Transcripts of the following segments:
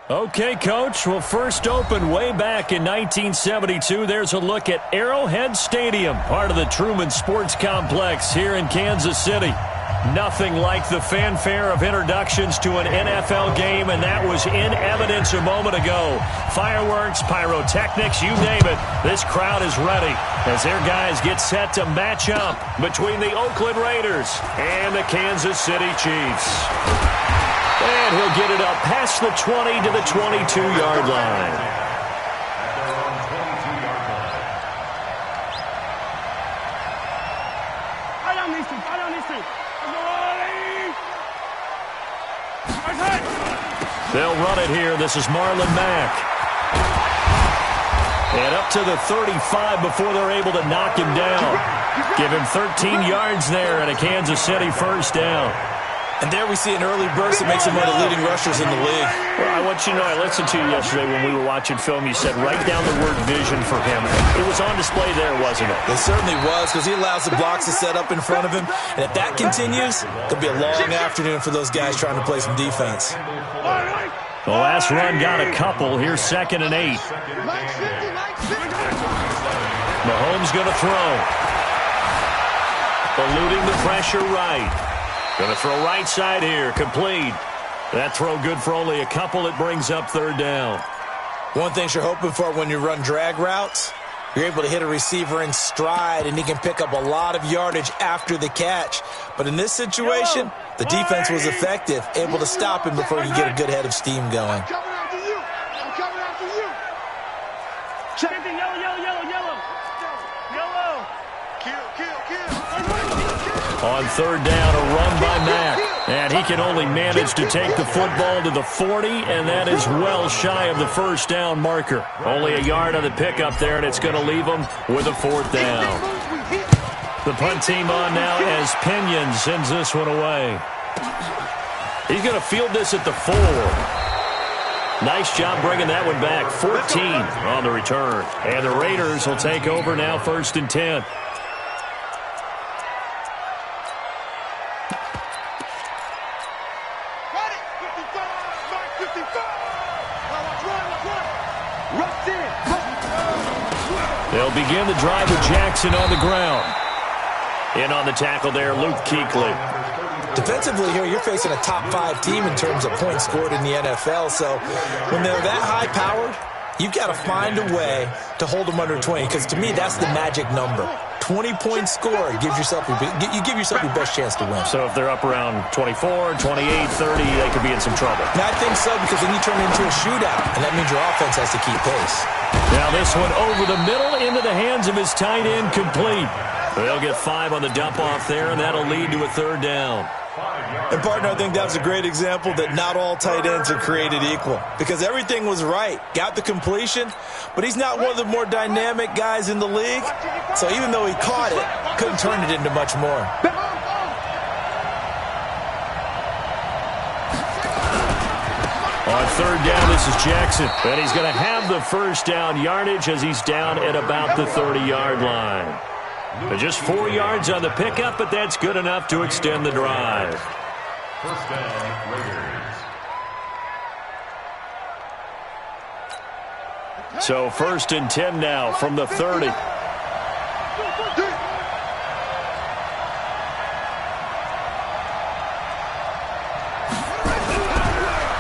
Okay, Coach. Well, first opened way back in 1972. There's a look at Arrowhead Stadium, part of the Truman Sports Complex here in Kansas City. Nothing like the fanfare of introductions to an NFL game, and that was in evidence a moment ago. Fireworks, pyrotechnics, you name it. This crowd is ready as their guys get set to match up between the Oakland Raiders and the Kansas City Chiefs. And he'll get it up past the 20 to the 22-yard line. They'll run it here. This is Marlon Mack. And up to the 35 before they're able to knock him down. Give him 13 yards there and a Kansas City first down. And there we see an early burst that makes him one of the leading rushers in the league. Well, I want you to know, I listened to you yesterday when we were watching film. You said write down the word vision for him. It was on display there, wasn't it? It certainly was, because he allows the blocks to set up in front of him. And if that continues, it'll be a long afternoon for those guys trying to play some defense. The last run got a couple. Here's 2nd and 8. Mahomes going to throw. Eluding the pressure right. Going to throw right side here. Complete. That throw good for only a couple. It brings up 3rd down. One thing you're hoping for when you run drag routes, you're able to hit a receiver in stride, and he can pick up a lot of yardage after the catch. But in this situation, the defense was effective, able to stop him before you get a good head of steam going. I'm coming after you. I'm coming after you. Check it. Yellow. Kill. On 3rd down, a run by Mack. And he can only manage to take the football to the 40, and that is well shy of the first down marker. Only a yard on the pickup there, and it's going to leave him with a 4th down. The punt team on now as Pinion sends this one away. He's going to field this at the 4. Nice job bringing that one back. 14 on the return. And the Raiders will take over now, 1st and 10. They'll begin the drive with Jackson on the ground. In on the tackle there, Luke Kuechly. Defensively here, you're facing a top 5 team in terms of points scored in the NFL. So when they're that high-powered, you've got to find a way to hold them under 20, because to me, that's the magic number. 20-point score gives yourself you give yourself your best chance to win. So if they're up around 24, 28, 30, they could be in some trouble. Now, I think so, because then you turn it into a shootout, and that means your offense has to keep pace. Now this one over the middle into the hands of his tight end, complete. They'll get 5 on the dump-off there, and that'll lead to a 3rd down. And, partner, I think that's a great example that not all tight ends are created equal, because everything was right. Got the completion, but he's not one of the more dynamic guys in the league. So even though he caught it, couldn't turn it into much more. On 3rd down, this is Jackson. And he's going to have the first down yardage as he's down at about the 30-yard line. Just 4 yards on the pickup, but that's good enough to extend the drive. First down, Raiders. So 1st and 10 now from the 30.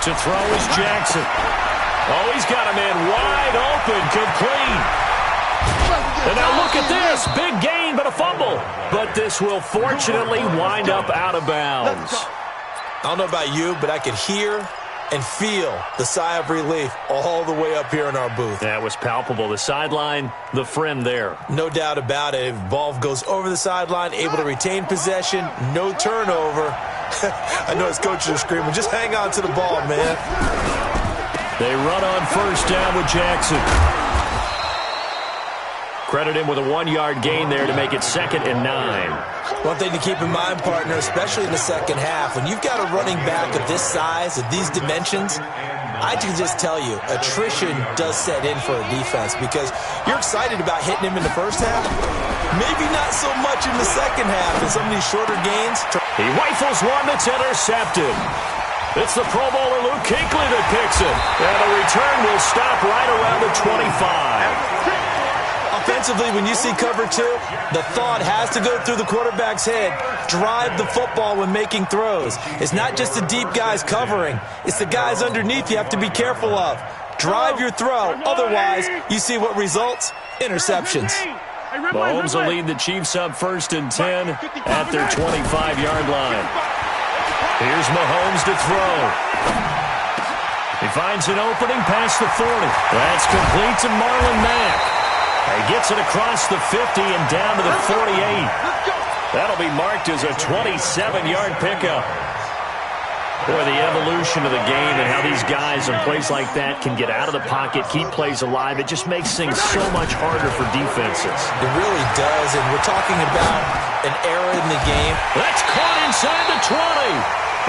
To throw is Jackson. Oh, he's got a man wide open, complete. And now look at this. Big gain, but a fumble. But this will fortunately wind up out of bounds. I don't know about you, but I could hear and feel the sigh of relief all the way up here in our booth. That was palpable. The sideline, the friend there. No doubt about it. If ball goes over the sideline, able to retain possession, no turnover. I know his coaches are screaming, just hang on to the ball, man. They run on 1st down with Jackson. Credit him with a 1-yard gain there to make it 2nd and 9. One thing to keep in mind, partner, especially in the second half, when you've got a running back of this size, of these dimensions, I can just tell you, attrition does set in for a defense, because you're excited about hitting him in the first half. Maybe not so much in the second half in some of these shorter gains. He rifles one that's intercepted. It's the Pro Bowler Luke Kuechly that picks it. And the return will stop right around the 25. Offensively, when you see cover two, the thought has to go through the quarterback's head. Drive the football when making throws. It's not just the deep guys covering. It's the guys underneath you have to be careful of. Drive your throw. Otherwise, you see what results? Interceptions. Mahomes will lead the Chiefs up 1st and 10 at their 25-yard line. Here's Mahomes to throw. He finds an opening past the 40. That's complete to Marlon Mack. He gets it across the 50 and down to the 48. That'll be marked as a 27-yard pickup. Boy, the evolution of the game and how these guys in plays like that can get out of the pocket, keep plays alive, it just makes things so much harder for defenses. It really does, and we're talking about an era in the game. That's caught inside the 20.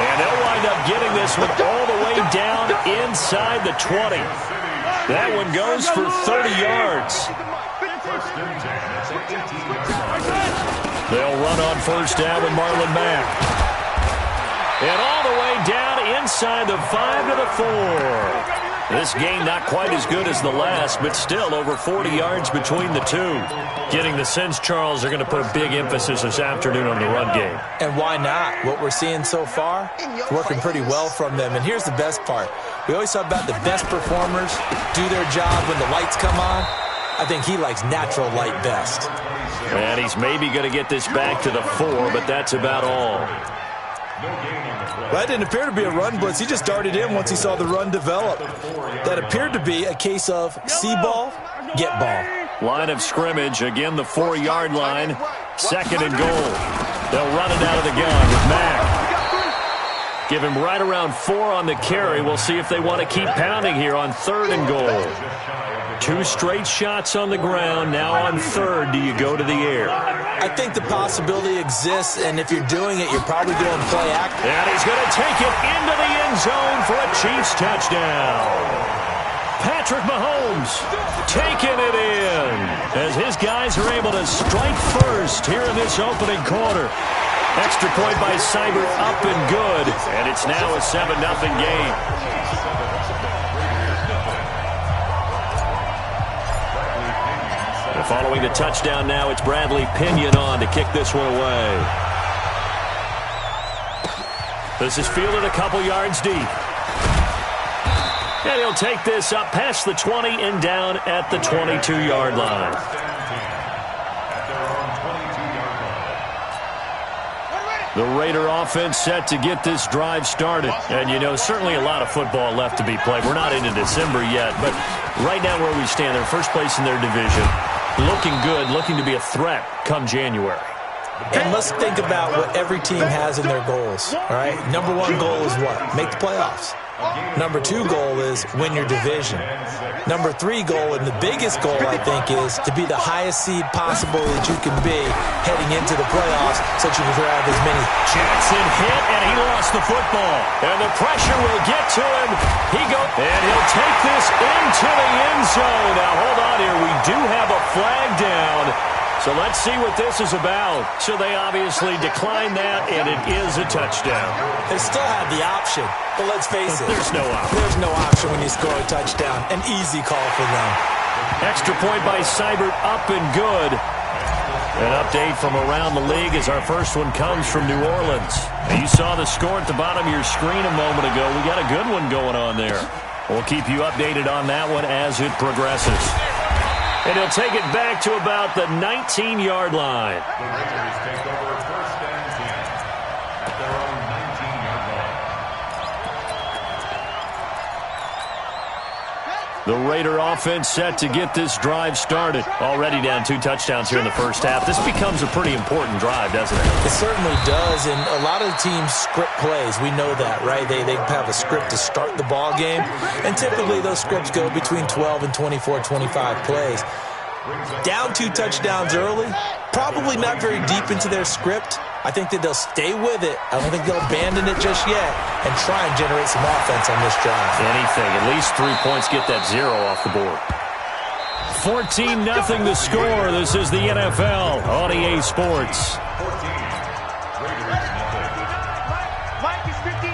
And they'll wind up getting this one all the way down inside the 20. That one goes for 30 yards. They'll run on 1st down with Marlon Mack. And all the way down inside the 5 to the 4. This game not quite as good as the last, but still over 40 yards between the two. Getting the sense, Charles, are going to put a big emphasis this afternoon on the run game. And why not? What we're seeing so far, it's working pretty well from them. And here's the best part. We always talk about the best performers do their job when the lights come on. I think he likes natural light best. And he's maybe going to get this back to the 4, but that's about all. That didn't appear to be a run blitz. He just darted in once he saw the run develop. That appeared to be a case of see ball, get ball. Line of scrimmage, again the 4-yard line, 2nd and goal. They'll run it out of the gun with Mack. Give him right around 4 on the carry. We'll see if they want to keep pounding here on 3rd and goal. 2 straight shots on the ground. Now on 3rd, do you go to the air? I think the possibility exists, and if you're doing it, you're probably doing play action. And he's going to take it into the end zone for a Chiefs touchdown. Patrick Mahomes taking it in as his guys are able to strike first here in this opening quarter. Extra point by Seibert up and good, and it's now a 7-0 game. Following the touchdown now, it's Bradley Pinion on to kick this one away. This is fielded a couple yards deep. And he'll take this up past the 20 and down at the 22-yard line. The Raider offense set to get this drive started. And, you know, certainly a lot of football left to be played. We're not into December yet, but right now where we stand, they're first place in their division. Looking good, looking to be a threat come January. And let's think about what every team has in their goals, all right? Number 1 goal is what? Make the playoffs. Number 2 goal is win your division. Number 3 goal, and the biggest goal, I think, is to be the highest seed possible that you can be heading into the playoffs so that you can grab as many. Jackson hit, and he lost the football. And the pressure will get to him. And he'll take this into the end zone. Now, hold on here. We do have a flag down. So let's see what this is about. So they obviously declined that, and it is a touchdown. They still have the option, but let's face it. There's no option. There's no option when you score a touchdown. An easy call for them. Extra point by Seibert, up and good. An update from around the league as our first one comes from New Orleans. And you saw the score at the bottom of your screen a moment ago. We got a good one going on there. We'll keep you updated on that one as it progresses. And he'll take it back to about the 19-yard line. The Raiders take over 1st and 10 at their own 19-yard line. The Raider offense set to get this drive started. Already down 2 touchdowns here in the first half. This becomes a pretty important drive, doesn't it? It certainly does, and a lot of the teams script plays. We know that, right? They have a script to start the ball game, and typically those scripts go between 12 and 24, 25 plays. Down 2 touchdowns early, probably not very deep into their script. I think that they'll stay with it. I don't think they'll abandon it just yet and try and generate some offense on this drive. Anything. At least 3 points, get that 0 off the board. 14-0 the score. This is the NFL on EA Sports.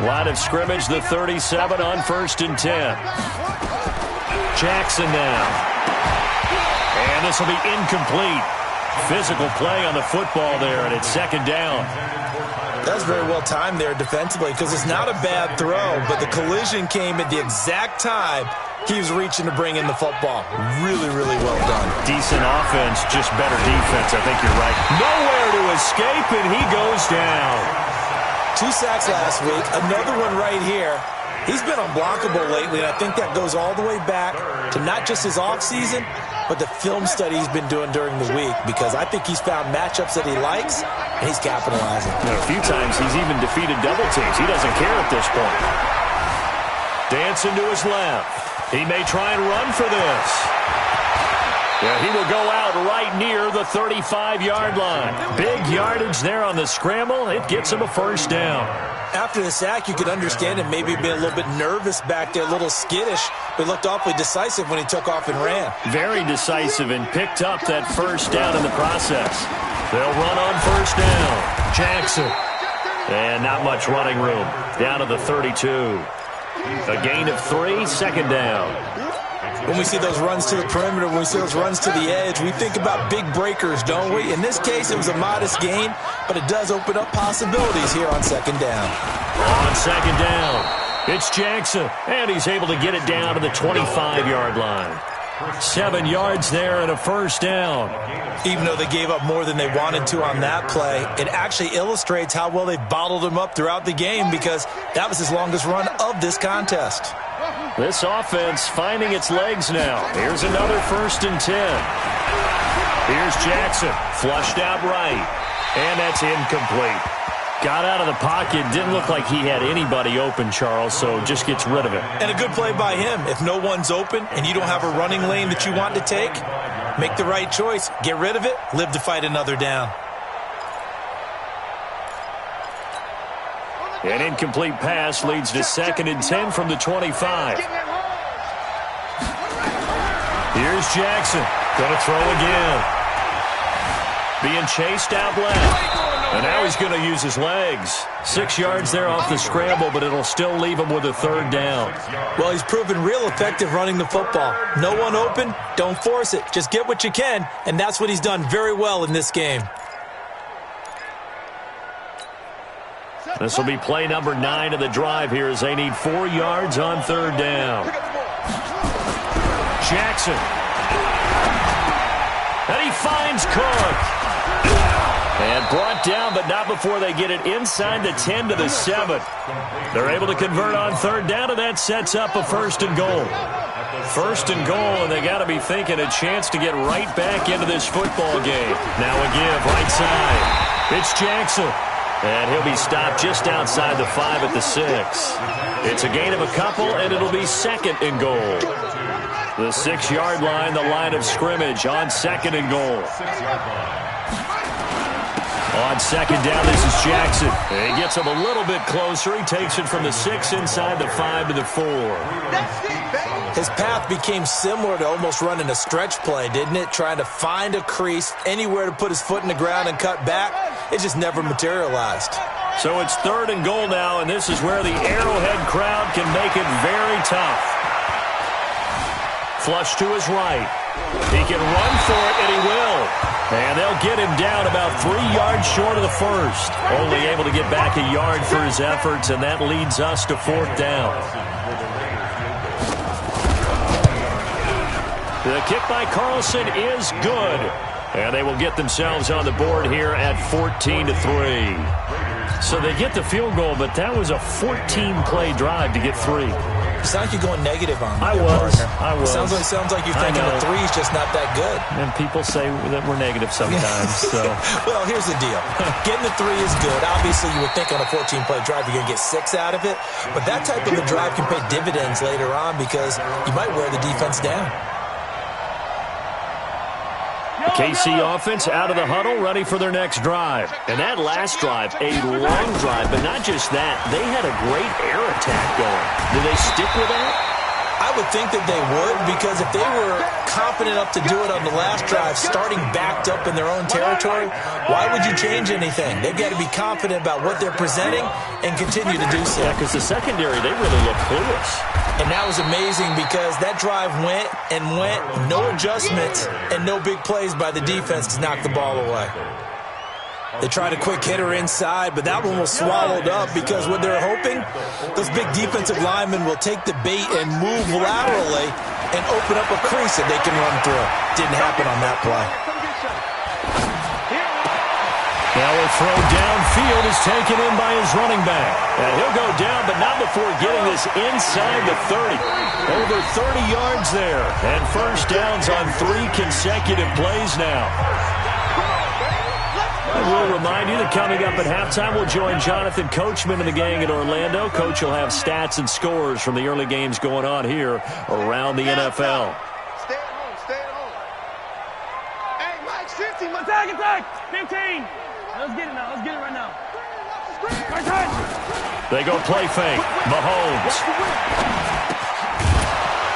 Line of scrimmage, the 37 on 1st and 10. Jackson now. And this will be incomplete. Physical play on the football there, and it's 2nd down. That's very well timed there defensively because it's not a bad throw, but the collision came at the exact time he was reaching to bring in the football. Really, really well done. Decent offense, just better defense. I think you're right. Nowhere to escape, and he goes down. 2 sacks last week, another one right here. He's been unblockable lately, and I think that goes all the way back to not just his offseason, but the film study he's been doing during the week, because I think he's found matchups that he likes, and he's capitalizing. A few times he's even defeated double teams. He doesn't care at this point. Dancing to his left. He may try and run for this. Yeah, he will go out right near the 35-yard line. Big yardage there on the scramble. It gets him a 1st down. After the sack, you could understand him maybe being a little bit nervous back there, a little skittish, but looked awfully decisive when he took off and ran. Very decisive and picked up that 1st down in the process. They'll run on 1st down. Jackson. And not much running room. Down to the 32. A gain of 3, 2nd down. When we see those runs to the perimeter, when we see those runs to the edge, we think about big breakers, don't we? In this case, it was a modest gain, but it does open up possibilities here on 2nd down. On 2nd down, it's Jackson, and he's able to get it down to the 25-yard line. 7 yards there and a 1st down. Even though they gave up more than they wanted to on that play, it actually illustrates how well they bottled him up throughout the game, because that was his longest run of this contest. This offense finding its legs now. Here's another 1st and 10. Here's Jackson, flushed out right, and that's incomplete. Got out of the pocket, didn't look like he had anybody open, Charles, so just gets rid of it. And a good play by him. If no one's open and you don't have a running lane that you want to take, make the right choice. Get rid of it, live to fight another down. An incomplete pass leads to 2nd and 10 from the 25. Here's Jackson. Going to throw again. Being chased out left. And now he's going to use his legs. 6 yards there off the scramble, but it'll still leave him with a 3rd down. Well, he's proven real effective running the football. No one open, don't force it. Just get what you can, and that's what he's done very well in this game. This will be play number 9 of the drive here as they need 4 yards on 3rd down. Jackson. And he finds Cook. And brought down, but not before they get it inside the 10 to the 7. They're able to convert on 3rd down, and that sets up a 1st and goal. 1st and goal, and they got to be thinking a chance to get right back into this football game. Now a give, right side. It's Jackson. And he'll be stopped just outside the 5 at the 6. It's a gain of a couple, and it'll be 2nd and goal. The 6-yard line, the line of scrimmage on 2nd and goal. On 2nd down, this is Jackson. He gets him a little bit closer. He takes it from the 6 inside the 5 to the 4. His path became similar to almost running a stretch play, didn't it? Trying to find a crease, anywhere to put his foot in the ground and cut back. It just never materialized. So it's 3rd and goal now, and this is where the Arrowhead crowd can make it very tough. Flush to his right. He can run for it, and he will. And they'll get him down about 3 yards short of the 1st. Only able to get back a yard for his efforts, and that leads us to 4th down. The kick by Carlson is good. And they will get themselves on the board here at 14-3. So they get the field goal, but that was a 14-play drive to get 3. It sounds like you're going negative on me. I was. Sounds like you're thinking the 3 is just not that good. And people say that we're negative sometimes. So. Well, here's the deal. Getting the 3 is good. Obviously, you would think on a 14-play drive you're going to get 6 out of it. But that type of a drive can pay dividends later on because you might wear the defense down. KC offense out of the huddle, ready for their next drive. And that last drive, a long drive, but not just that. They had a great air attack going. Do they stick with that? I would think that they would, because if they were confident enough to do it on the last drive, starting backed up in their own territory, why would you change anything? They've got to be confident about what they're presenting and continue to do so. Yeah, because the secondary, they really look clueless. And that was amazing because that drive went and went, no adjustments and no big plays by the defense to knock the ball away. They tried a quick hitter inside, but that one was swallowed up because what they're hoping, those big defensive linemen will take the bait and move laterally and open up a crease that they can run through. Didn't happen on that play. Now a throw downfield is taken in by his running back. And he'll go down, but not before getting this inside the 30. Over 30 yards there. And first downs on 3 consecutive plays now. And we'll remind you that coming up at halftime, we'll join Jonathan Coachman and the gang in Orlando. Coach will have stats and scores from the early games going on here around the NFL. Stay at home. Stay at home. Hey, Mike, 15. Attack. 15. Let's get it now. Let's get it right now. Right side. They go play fake. Mahomes.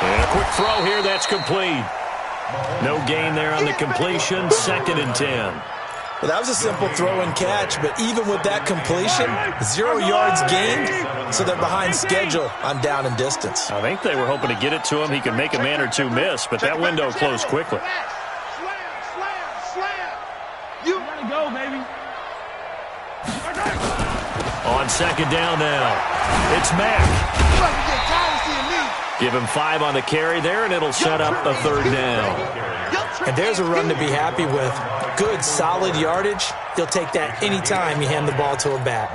And a quick throw here. That's complete. No gain there on the completion. 2nd and 10. Well, that was a simple throw and catch, but even with that completion, 0 yards gained, so they're behind schedule on down and distance. I think they were hoping to get it to him. He could make a man or two miss, but that window closed quickly. Slam. You gotta go, baby. On 2nd down now, it's Mack. Give him 5 on the carry there, and it'll set up a 3rd down. And there's a run to be happy with. Good, solid yardage. He'll take that anytime you hand the ball to a back.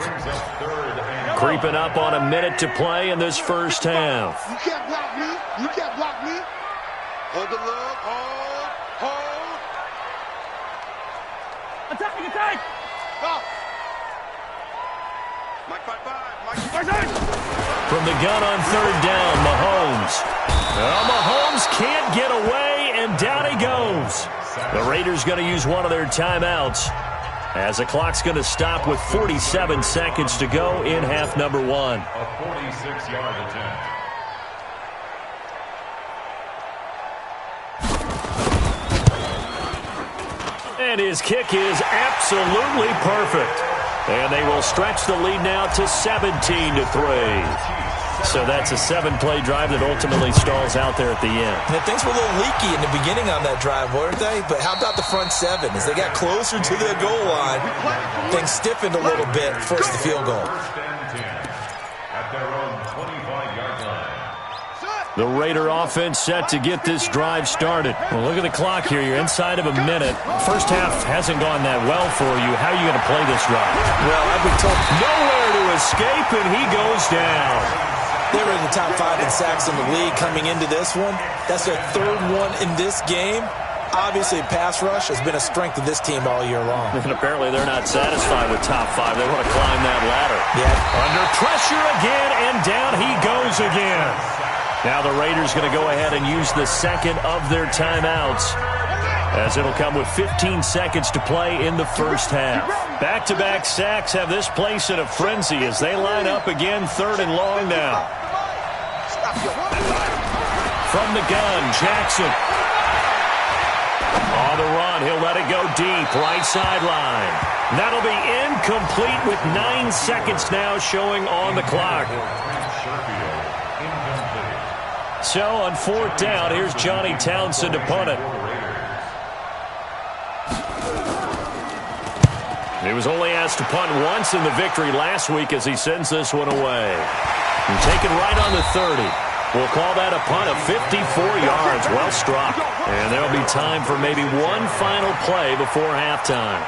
Creeping up on a minute to play in this first half. You can't block me. You can't block me. Hold the look. Hold. Attack. Go. Mike 5-5. From the gun on 3rd down, Mahomes. Mahomes can't get away, and down he goes. The Raiders going to use one of their timeouts as the clock's going to stop with 47 seconds to go in half number 1. A 46-yard attempt. And his kick is absolutely perfect. And they will stretch the lead now to 17-3. So that's a 7-play drive that ultimately stalls out there at the end. And things were a little leaky in the beginning on that drive, weren't they? But how about the front 7? As they got closer to the goal line, things stiffened a little bit, forced the field goal. First and 10 at their own 25-yard line. The Raider offense set to get this drive started. Well, look at the clock here. You're inside of a minute. First half hasn't gone that well for you. How are you going to play this drive? Well, I've been told nowhere to escape, and he goes down. they were in the top 5 in sacks in the league coming into this one. That's their 3rd one in this game. Obviously, pass rush has been a strength of this team all year long. And apparently they're not satisfied with top 5. They want to climb that ladder. Yeah. Under pressure again, and down he goes again. Now the Raiders going to go ahead and use the 2nd of their timeouts, as it'll come with 15 seconds to play in the first half. Back-to-back sacks have this place in a frenzy as they line up again 3rd and long now. From the gun, Jackson. On the run, he'll let it go deep, right sideline. That'll be incomplete with 9 seconds now showing on the clock. So on 4th down, here's Johnny Townsend to punt it. He was only asked to punt once in the victory last week as he sends this one away. And taken right on the 30. We'll call that a punt of 54 yards. Well struck. And there'll be time for maybe one final play before halftime.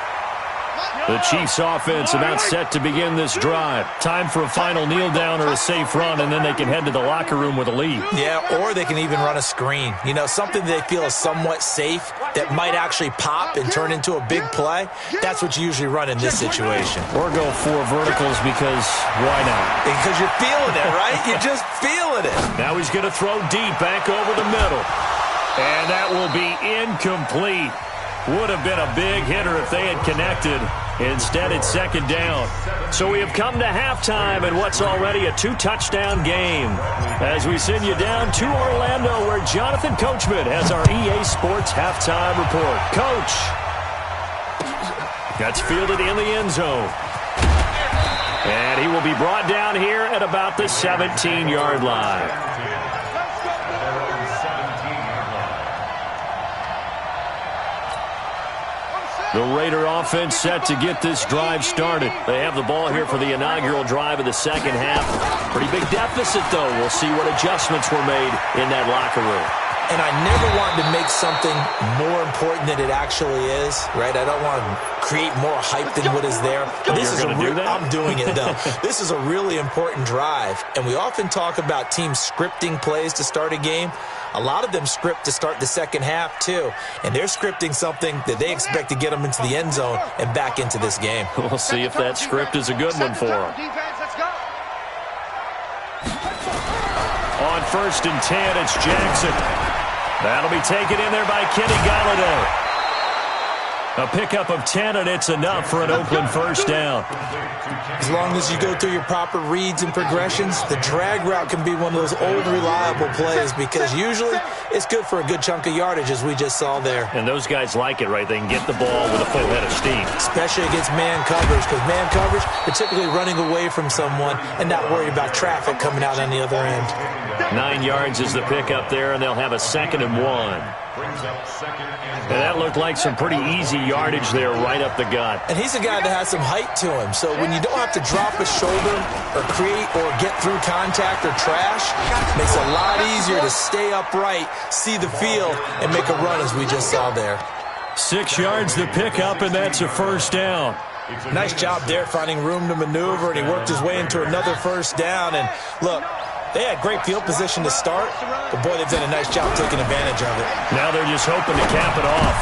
The Chiefs offense about set to begin this drive. Time for a final kneel down or a safe run, and then they can head to the locker room with a lead. Yeah, or they can even run a screen. You know, something they feel is somewhat safe that might actually pop and turn into a big play. That's what you usually run in this situation. Or go 4 verticals because why not? Because you're feeling it, right? You're just feeling it. Now he's going to throw deep back over the middle. And that will be incomplete. Would have been a big hitter if they had connected. Instead, it's second down. So we have come to halftime in what's already a 2-touchdown game. As we send you down to Orlando, where Jonathan Coachman has our EA Sports halftime report. Coach. That's fielded in the end zone. And he will be brought down here at about the 17-yard line. The Raider offense set to get this drive started. They have the ball here for the inaugural drive of the second half. Pretty big deficit, though. We'll see what adjustments were made in that locker room. And I never want to make something more important than it actually is, right? I don't want to create more hype than what is there. But this is I'm doing it, though. This is a really important drive. And we often talk about teams scripting plays to start a game. A lot of them script to start the second half, too. And they're scripting something that they expect to get them into the end zone and back into this game. We'll see if that script is a good one for them. On 1st and 10, it's Jackson. That'll be taken in there by Kenny Golladay. A pickup of 10, and it's enough for an Oakland first down. As long as you go through your proper reads and progressions, the drag route can be one of those old reliable plays because usually it's good for a good chunk of yardage, as we just saw there. And those guys like it, right? They can get the ball with a full head of steam. Especially against man coverage, because man coverage, they're typically running away from someone and not worried about traffic coming out on the other end. 9 yards is the pickup there, and they'll have a 2nd and 1. And that looked like some pretty easy yardage there right up the gut. And he's a guy that has some height to him. So when you don't have to drop a shoulder or create or get through contact or trash, it makes it a lot easier to stay upright, see the field, and make a run as we just saw there. 6 yards the pickup, and that's a first down. Nice job there finding room to maneuver, and he worked his way into another first down. And look, they had great field position to start, but boy, they've done a nice job taking advantage of it. Now they're just hoping to cap it off.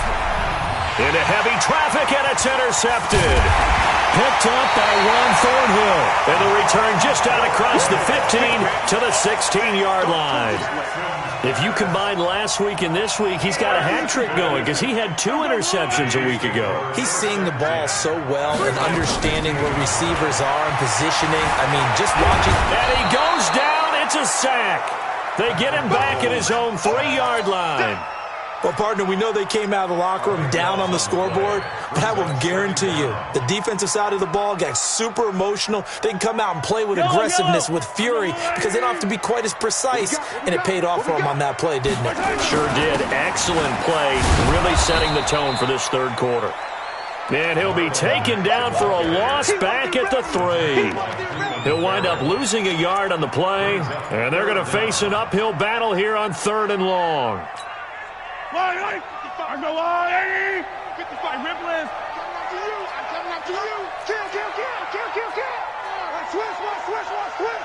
Into heavy traffic, and it's intercepted. Picked up by Juan Thornhill. And the return just out across the 15 to the 16-yard line. If you combine last week and this week, he's got a hat trick going because he had 2 interceptions a week ago. He's seeing the ball so well and understanding where receivers are and positioning. I mean, just watching. And he goes down. It's a sack. They get him back at his own 3-yard line. Well, partner, we know they came out of the locker room down on the scoreboard, but I will guarantee you the defensive side of the ball got super emotional. They can come out and play with aggressiveness, with fury, because they don't have to be quite as precise, and it paid off for them on that play, didn't it? Sure did. Excellent play, really setting the tone for this third quarter. And he'll be taken down for a loss back at the 3. He'll wind up losing a yard on the play, and they're going to face an uphill battle here on 3rd and long. 55, go on, 80! 55, Ripley. I'm coming up to you. Kill. Switch.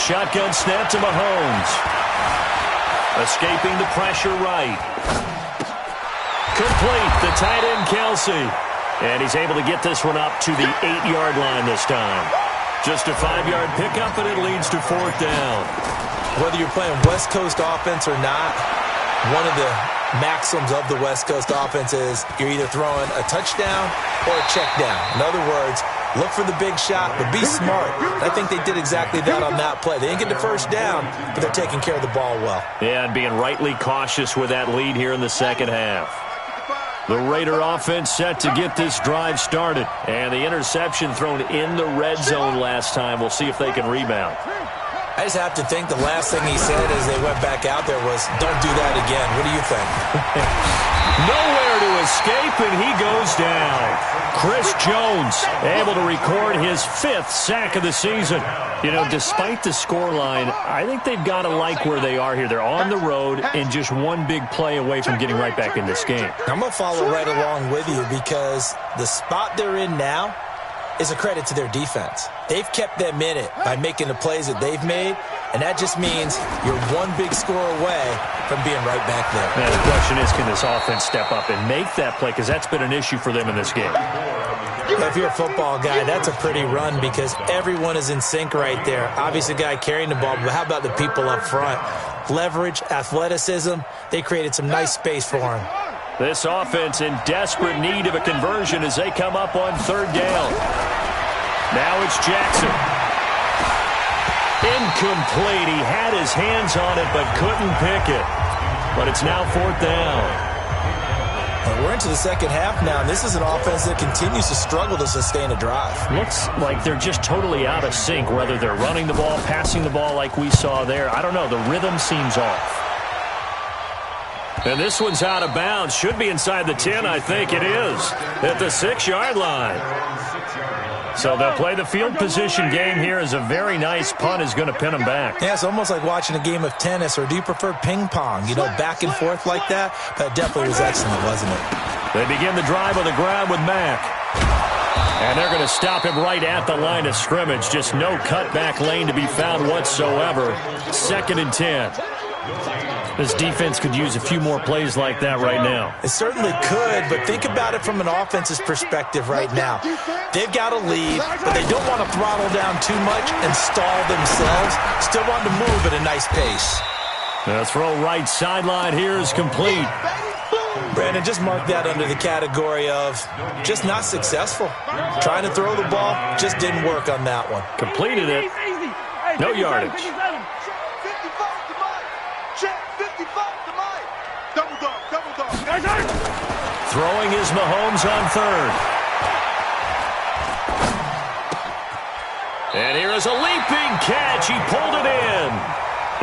Shotgun snap to Mahomes. Escaping the pressure right. Complete, the tight end Kelsey. And he's able to get this one up to the 8-yard line this time. Just a 5-yard pickup, and it leads to 4th down. Whether you're playing West Coast offense or not, one of the maxims of the West Coast offense is you're either throwing a touchdown or a check down. In other words, look for the big shot, but be smart. I think they did exactly that on that play. They didn't get the first down, but they're taking care of the ball well. Yeah, and being rightly cautious with that lead here in the second half. The Raider offense set to get this drive started. And the interception thrown in the red zone last time. We'll see if they can rebound. I just have to think the last thing he said as they went back out there was, don't do that again. What do you think? Nowhere to escape, and he goes down. Chris Jones able to record his 5th sack of the season. You know, despite the scoreline, I think they've got to like where they are here. They're on the road and just one big play away from getting right back in this game. I'm going to follow right along with you because the spot they're in now is a credit to their defense. They've kept them in it by making the plays that they've made, and that just means you're one big score away from being right back there. Now, the question is, can this offense step up and make that play? Because that's been an issue for them in this game. If you're a football guy, that's a pretty run because everyone is in sync right there. Obviously, the guy carrying the ball, but how about the people up front? Leverage, athleticism, they created some nice space for him. This offense in desperate need of a conversion as they come up on third down. Now it's Jackson. Incomplete. He had his hands on it but couldn't pick it. But it's now fourth down. And we're into the second half now, and this is an offense that continues to struggle to sustain a drive. Looks like they're just totally out of sync, whether they're running the ball, passing the ball like we saw there. I don't know. The rhythm seems off. And this one's out of bounds. Should be inside the 10, I think it is, at the 6-yard line. So they'll play the field position game here as a very nice punt is going to pin them back. Yeah, it's almost like watching a game of tennis, or do you prefer ping pong? You know, back and forth like that? That definitely was excellent, wasn't it? They begin the drive on the ground with Mack. And they're going to stop him right at the line of scrimmage. Just no cutback lane to be found whatsoever. 2nd and 10. This defense could use a few more plays like that right now. It certainly could, but think about it from an offense's perspective right now. They've got a lead, but they don't want to throttle down too much and stall themselves. Still want to move at a nice pace. The throw right sideline here is complete. Brandon, just mark that under the category of just not successful. Trying to throw the ball, just didn't work on that one. Completed it. No yardage. Throwing is Mahomes on third. And here is a leaping catch. He pulled it in.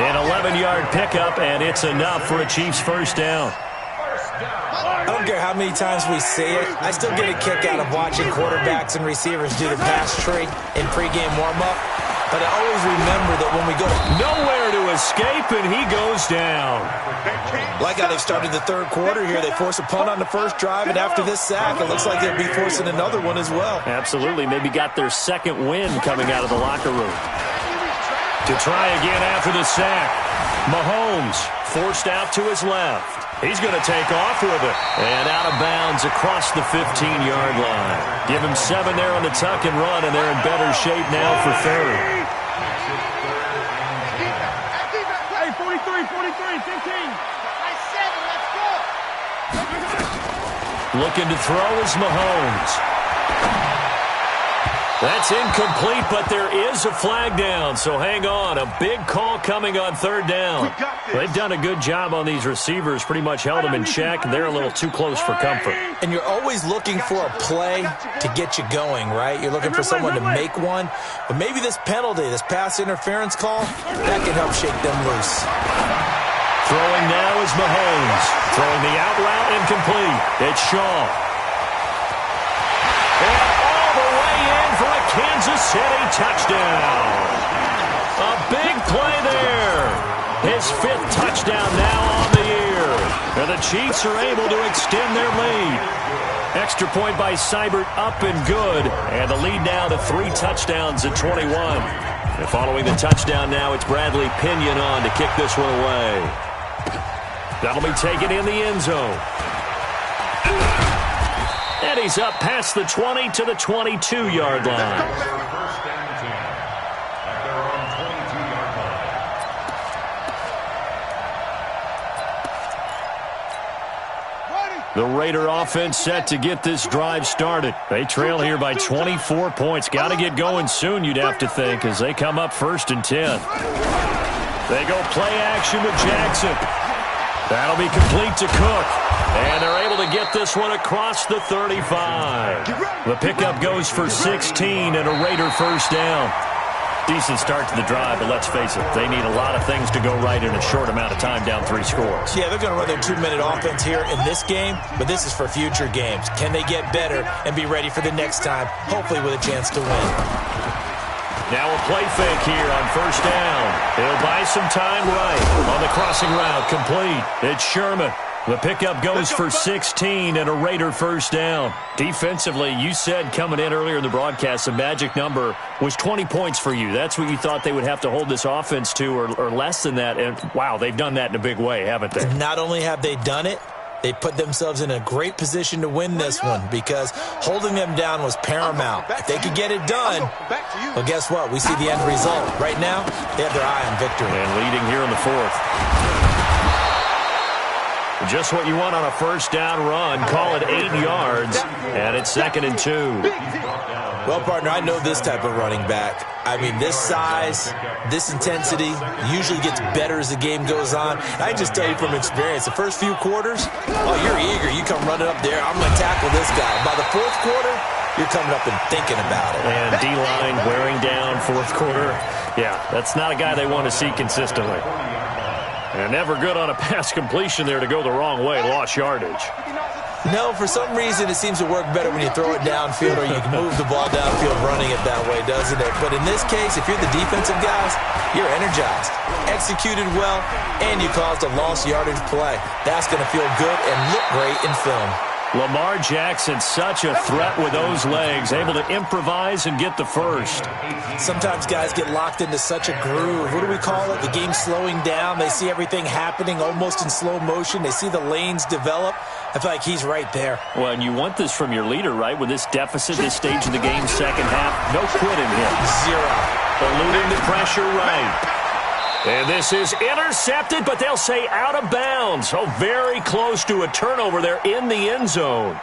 An 11-yard pickup, and it's enough for a Chiefs first down. I don't care how many times we see it. I still get a kick out of watching quarterbacks and receivers do the pass tree in pregame warm-up. But I always remember that when we go nowhere to escape, and he goes down. Like how they've started the third quarter here. They force a punt on the first drive, and after this sack, it looks like they'll be forcing another one as well. Absolutely. Maybe got their second win coming out of the locker room. To try again after the sack. Mahomes forced out to his left. He's going to take off with it. And out of bounds across the 15-yard line. Give him 7 there on the tuck and run, and they're in better shape now for third. Hey, 43, 15. Looking to throw is Mahomes. That's incomplete, but there is a flag down, so hang on. A big call coming on third down. They've done a good job on these receivers, pretty much held them in check, and they're a little too close for comfort. And you're always looking for a play to get you going, right? You're looking for someone to make one. But maybe this penalty, this pass interference call, that can help shake them loose. Throwing now is Mahomes. Throwing the out route incomplete. It's Shaw. And all the way in for a Kansas City touchdown. A big play there. His 5th touchdown now on the year. And the Chiefs are able to extend their lead. Extra point by Seibert up and good. And the lead now to 3 touchdowns at 21. And following the touchdown now, it's Bradley Pinion on to kick this one away. That'll be taken in the end zone. And he's up past the 20 to the 22-yard line. First and 10 at their own 22-yard line. The Raider offense set to get this drive started. They trail here by 24 points. Got to get going soon, you'd have to think, as they come up 1st and 10. They go play action with Jackson. That'll be complete to Cook. And they're able to get this one across the 35. The pickup goes for 16 and a Raider first down. Decent start to the drive, but let's face it, they need a lot of things to go right in a short amount of time, down 3 scores. Yeah, they're going to run their 2-minute offense here in this game, but this is for future games. Can they get better and be ready for the next time, hopefully with a chance to win? Now a play fake here on first down. He'll buy some time right on the crossing route, complete. It's Sherman. The pickup goes for 16 and a Raider first down. Defensively, you said coming in earlier in the broadcast, the magic number was 20 points for you. That's what you thought they would have to hold this offense to, or less than that. And, wow, they've done that in a big way, haven't they? Not only have they done it, they put themselves in a great position to win this one because holding them down was paramount. If they could get it done, well, guess what? We see the end result. Right now, they have their eye on victory. And leading here in the 4th. Just what you want on a first down run. Call it 8 yards, and it's 2nd and 2. Well, partner, I know this type of running back. I mean, this size, this intensity usually gets better as the game goes on. I can just tell you from experience, the first few quarters, oh, you're eager. You come running up there, I'm going to tackle this guy. By the fourth quarter, you're coming up and thinking about it. And D-line wearing down fourth quarter. Yeah, that's not a guy they want to see consistently. And never good on a pass completion there to go the wrong way. Lost yardage. No, for some reason it seems to work better when you throw it downfield or you can move the ball downfield running it that way, doesn't it? But in this case, if you're the defensive guys, you're energized, executed well, and you caused a lost yardage play. That's going to feel good and look great in film. Lamar Jackson, such a threat with those legs, able to improvise and get the first. Sometimes guys get locked into such a groove. What do we call it? The game slowing down. They see everything happening almost in slow motion. They see the lanes develop. I feel like he's right there. Well, and you want this from your leader, right? With this deficit, this stage of the game, second half, no quitting him. Zero. Eluding the pressure right. And this is intercepted, but they'll say out of bounds. So very close to a turnover there in the end zone.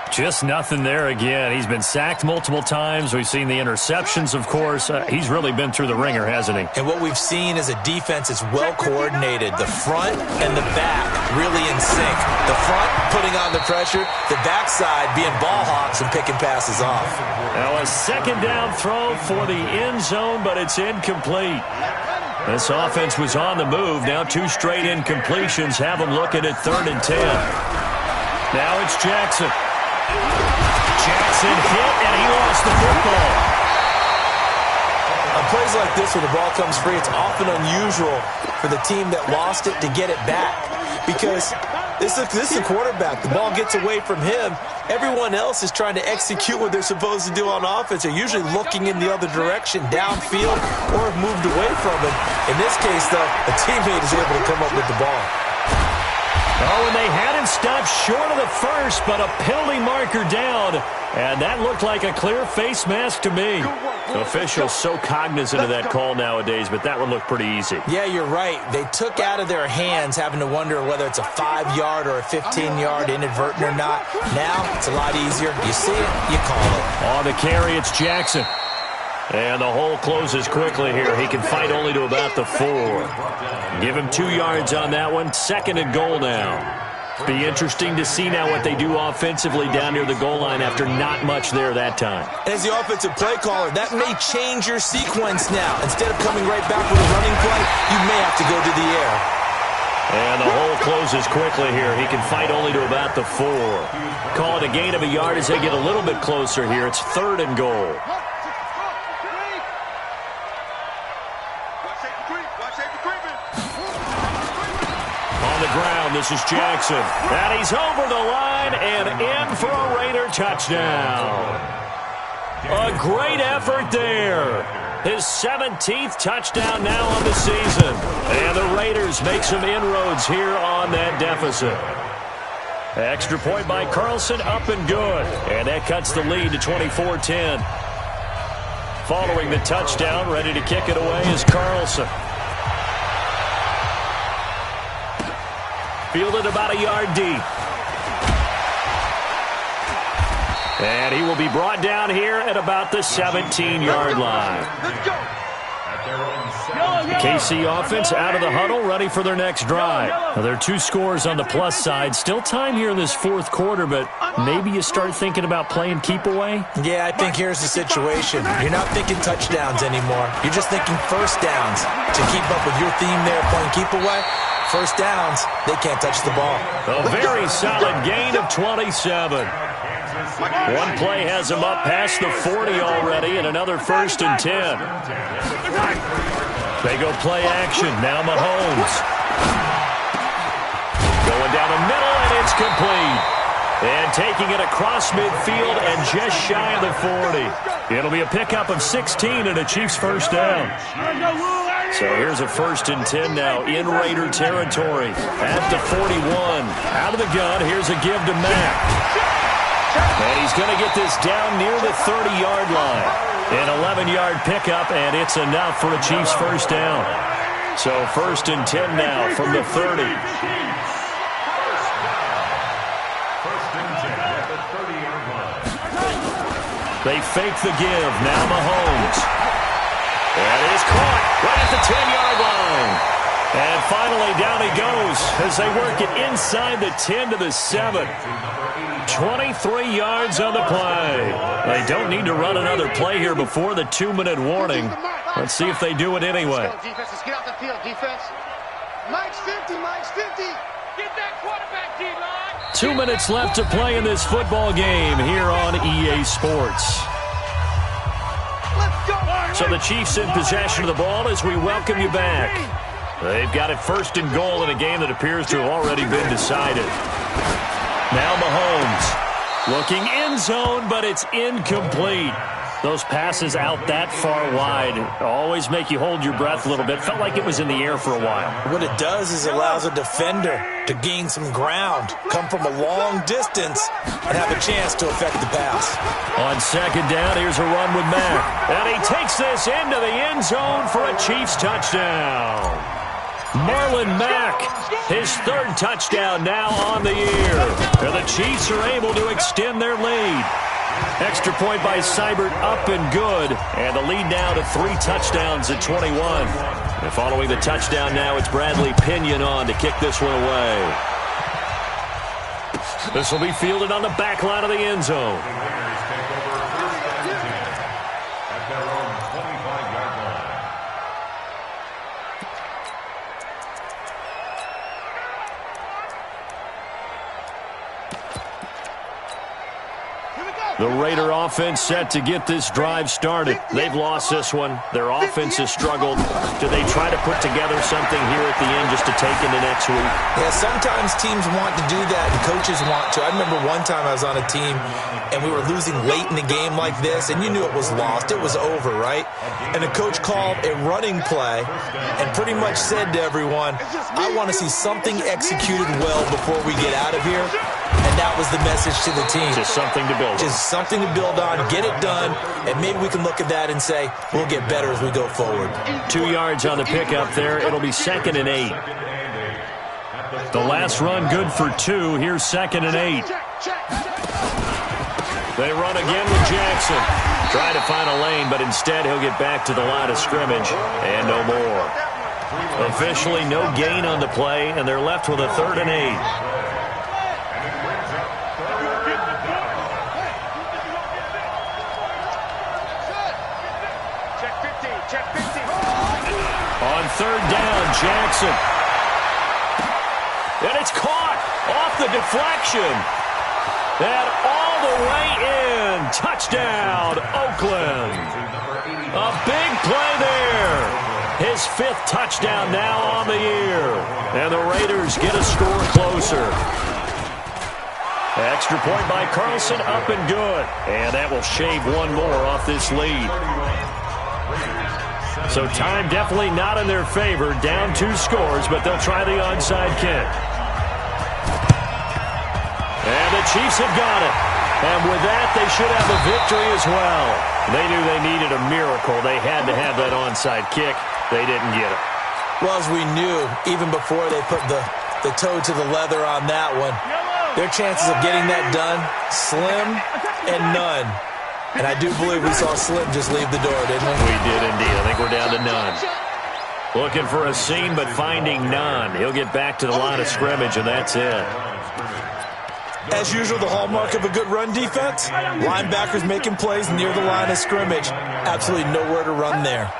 Just nothing there again. He's been sacked multiple times. We've seen the interceptions, of course. He's really been through the ringer, hasn't he? And what we've seen is a defense that's well coordinated. The front and the back really in sync. The front putting on the pressure. The backside being ball hawks and picking passes off. Now a second down throw for the end zone, but it's incomplete. This offense was on the move. Now 2 straight incompletions have them looking at 3rd and 10. Now it's Jackson. Jackson hit, and he lost the football. On plays like this, when the ball comes free, it's often unusual for the team that lost it to get it back. Because this is the quarterback. The ball gets away from him. Everyone else is trying to execute what they're supposed to do on offense. They're usually looking in the other direction, downfield, or have moved away from him. In this case, though, a teammate is able to come up with the ball. Oh, and they had him stopped short of the first, but a penalty marker down. And that looked like a clear face mask to me. Officials so cognizant of that call nowadays, but that one looked pretty easy. Yeah, you're right. They took out of their hands having to wonder whether it's a 5-yard or a 15-yard inadvertent or not. Now, it's a lot easier. You see it, you call it. On the carry, it's Jackson. And the hole closes quickly here. He can fight only to about the 4. Give him 2 yards on that one. 2nd and goal now. Be interesting to see now what they do offensively down near the goal line after not much there that time. As the offensive play caller, that may change your sequence now. Instead of coming right back with a running play, you may have to go to the air. And the hole closes quickly here. He can fight only to about the 4. Call it a gain of a yard as they get a little bit closer here. It's 3rd and goal. On the ground, this is Jackson. And he's over the line and in for a Raider touchdown. A great effort there. His 17th touchdown now on the season. And the Raiders make some inroads here on that deficit. Extra point by Carlson, up and good. And that cuts the lead to 24-10. Following the touchdown, ready to kick it away is Carlson. Fielded about a yard deep. And he will be brought down here at about the 17-yard line. Let's go. KC offense out of the huddle, ready for their next drive. Now, there are 2 scores on the plus side. Still time here in this 4th quarter, but maybe you start thinking about playing keep away? Yeah, I think here's the situation. You're not thinking touchdowns anymore. You're just thinking first downs. To keep up with your theme there, playing keep away, first downs, they can't touch the ball. A very solid gain of 27. One play has him up past the 40 already, and another 1st and 10. They go play action. Now Mahomes. Going down the middle, and it's complete. And taking it across midfield and just shy of the 40. It'll be a pickup of 16 and a Chiefs first down. So here's a 1st and 10 now in Raider territory. At the 41. Out of the gun, here's a give to Mack. And he's going to get this down near the 30-yard line. An 11-yard pickup, and it's enough for a Chiefs first down. So 1st and 10 now from the 30. fake the give. Now Mahomes. That is caught right at the 10-yard line. And finally, down he goes as they work it inside the 10 to the 7. 23 yards on the play. They don't need to run another play here before the 2-minute warning. Let's see if they do it anyway. Defense, let's get out the field. Defense. Mike's 50. Mike's 50. Get that quarterback, D-line. 2 minutes left to play in this football game here on EA Sports. Let's go. So the Chiefs in possession of the ball as we welcome you back. They've got it first and goal in a game that appears to have already been decided. Now Mahomes looking end zone, but it's incomplete. Those passes out that far wide always make you hold your breath a little bit. Felt like it was in the air for a while. What it does is it allows a defender to gain some ground, come from a long distance, and have a chance to affect the pass. On second down, here's a run with Mack. And he takes this into the end zone for a Chiefs touchdown. Marlon Mack, his third touchdown now on the year. And the Chiefs are able to extend their lead. Extra point by Seibert, up and good. And the lead now to 3 touchdowns at 21. And following the touchdown now, it's Bradley Pinion on to kick this one away. This will be fielded on the back line of the end zone. The Raider offense set to get this drive started. They've lost this one. Their offense has struggled. Do they try to put together something here at the end just to take into next week? Yeah, sometimes teams want to do that and coaches want to. I remember one time I was on a team and we were losing late in the game like this, and you knew it was lost. It was over, right? And the coach called a running play and pretty much said to everyone, I want to see something executed well before we get out of here. And that was the message to the team. Just something to build on. Just something to build on, get it done, and maybe we can look at that and say, we'll get better as we go forward. 2 yards on the pickup there. It'll be 2nd and 8. The last run good for 2. Here's 2nd and 8. They run again with Jackson. Try to find a lane, but instead he'll get back to the line of scrimmage and no more. Officially no gain on the play, and they're left with a 3rd and 8. On 3rd down, Jackson. And it's caught off the deflection. And all the way in. Touchdown, Oakland. A big play there. His 5th touchdown now on the year. And the Raiders get a score closer. Extra point by Carlson, up and good. And that will shave one more off this lead. So time definitely not in their favor. Down 2 scores, but they'll try the onside kick. And the Chiefs have got it. And with that, they should have a victory as well. They knew they needed a miracle. They had to have that onside kick. They didn't get it. Well, as we knew, even before they put the toe to the leather on that one, their chances of getting that done, slim and none. And I do believe we saw Slim just leave the door, didn't we? We did indeed. I think we're down to none. Looking for a seam, but finding none. He'll get back to the line of scrimmage, and that's it. As usual, the hallmark of a good run defense, linebackers making plays near the line of scrimmage. Absolutely nowhere to run there.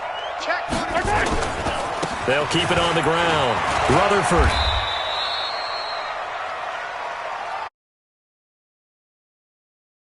They'll keep it on the ground. Rutherford